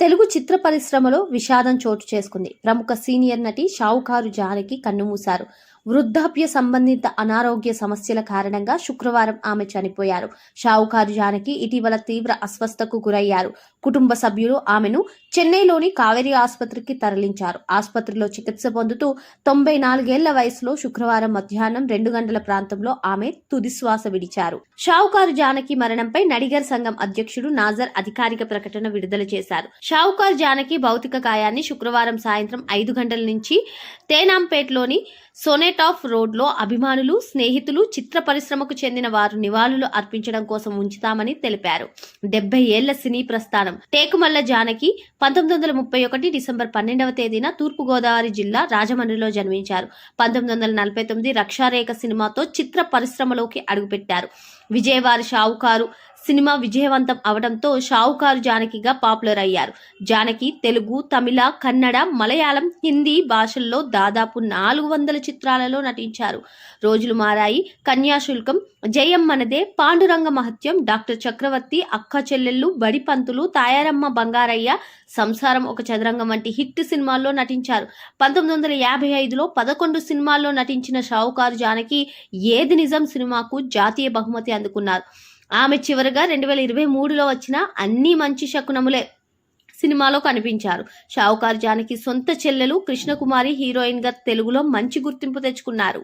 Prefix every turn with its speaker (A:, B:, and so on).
A: తెలుగు చిత్ర పరిశ్రమలో విషాదం చోటు చేసుకుంది. ప్రముఖ సీనియర్ నటి షావుకారు జానకి కన్నుమూశారు. వృద్ధాప్య సంబంధిత అనారోగ్య సమస్యల కారణంగా శుక్రవారం ఆమె చనిపోయారు. షావుకారు జానకి ఇటీవల తీవ్ర అస్వస్థతకు గురయ్యారు. కుటుంబ సభ్యులు ఆమెను చెన్నైలోని కావేరీ ఆసుపత్రికి తరలించారు. ఆసుపత్రిలో చికిత్స పొందుతూ 94 ఏళ్ల వయసులో శుక్రవారం మధ్యాహ్నం 2 గంటల ప్రాంతంలో ఆమె తుదిశ్వాస విడిచారు. షావుకారు జానకి మరణంపై నడిగర్ సంఘం అధ్యక్షుడు నాజర్ అధికారిక ప్రకటన విడుదల చేశారు. షావుకారు జానకి భౌతిక కాయాన్ని శుక్రవారం సాయంత్రం 5 గంటల నుంచి తేనాంపేట్లోని సోనెటాఫ్ రోడ్లో అభిమానులు, స్నేహితులు, చిత్ర పరిశ్రమకు చెందిన వారు నివాళులు అర్పించడం కోసం ఉంచుతామని తెలిపారు. 70 ఏళ్ల సినీ ప్రస్థానం టేకుమల్ల జానకి 1931 డిసెంబర్ 12వ తేదీన తూర్పుగోదావరి జిల్లా రాజమండ్రిలో జన్మించారు. 1949 రక్షారేఖ సినిమాతో చిత్ర పరిశ్రమలోకి అడుగుపెట్టారు. విజయవారి షావుకారు సినిమా విజయవంతం అవడంతో షావుకారు జానకిగా పాపులర్ అయ్యారు. జానకి తెలుగు, తమిళ, కన్నడ, మలయాళం, హిందీ భాషల్లో దాదాపు 400 చిత్రాలలో నటించారు. రోజులు మారాయి, కన్యాశుల్కం, జయం మనదే, పాండురంగ మహత్యం, డాక్టర్ చక్రవర్తి, అక్క చెల్లెళ్ళు, బడిపంతులు, తాయారమ్మ బంగారయ్య, సంసారం ఒక చదరంగం వంటి హిట్ సినిమాల్లో నటించారు. 1955లో 11 సినిమాల్లో నటించిన షావుకారు జానకి ఏది నిజం సినిమాకు జాతీయ బహుమతి అందుకున్నారు. ఆమె చివరగా 2023లో వచ్చిన అన్ని మంచి శకునములే సినిమాలో కనిపించారు. షావుకారు జానకి సొంత చెల్లెలు కృష్ణకుమారి హీరోయిన్ గా తెలుగులో మంచి గుర్తింపు తెచ్చుకున్నారు.